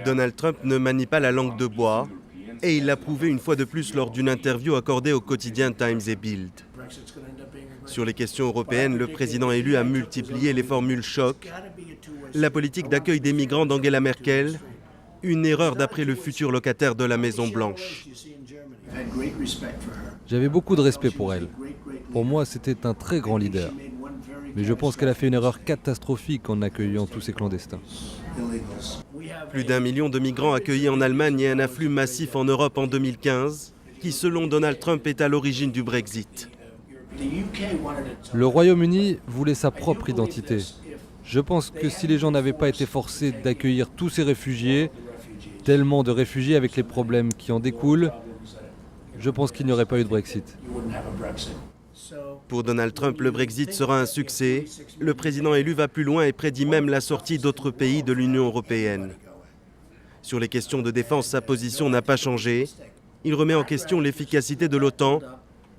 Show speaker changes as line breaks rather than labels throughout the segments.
Donald Trump ne manie pas la langue de bois et il l'a prouvé une fois de plus lors d'une interview accordée au quotidien Times et Bild. Sur les questions européennes, le président élu a multiplié les formules choc. La politique d'accueil des migrants d'Angela Merkel, une erreur d'après le futur locataire de la Maison-Blanche.
J'avais beaucoup de respect pour elle. Pour moi, c'était un très grand leader. Mais je pense qu'elle a fait une erreur catastrophique en accueillant tous ces clandestins.
Plus d'1 million de migrants accueillis en Allemagne et un afflux massif en Europe en 2015, qui selon Donald Trump est à l'origine du Brexit.
Le Royaume-Uni voulait sa propre identité. Je pense que si les gens n'avaient pas été forcés d'accueillir tous ces réfugiés, tellement de réfugiés avec les problèmes qui en découlent, je pense qu'il n'y aurait pas eu de Brexit.
Pour Donald Trump, le Brexit sera un succès. Le président élu va plus loin et prédit même la sortie d'autres pays de l'Union européenne. Sur les questions de défense, sa position n'a pas changé. Il remet en question l'efficacité de l'OTAN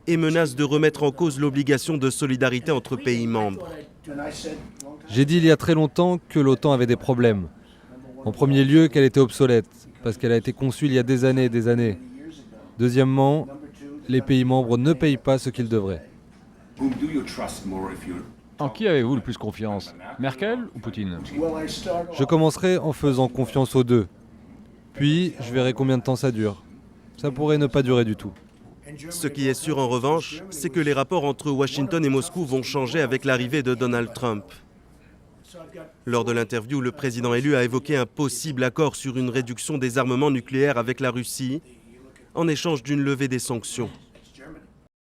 et menace de remettre en cause l'obligation de solidarité entre pays membres.
J'ai dit il y a très longtemps que l'OTAN avait des problèmes. En premier lieu, qu'elle était obsolète, parce qu'elle a été conçue il y a des années et des années. Deuxièmement, les pays membres ne payent pas ce qu'ils devraient.
En qui avez-vous le plus confiance? Merkel ou Poutine?
Je commencerai en faisant confiance aux deux. Puis, je verrai combien de temps ça dure. Ça pourrait ne pas durer du tout.
Ce qui est sûr en revanche, c'est que les rapports entre Washington et Moscou vont changer avec l'arrivée de Donald Trump. Lors de l'interview, le président élu a évoqué un possible accord sur une réduction des armements nucléaires avec la Russie en échange d'une levée des sanctions.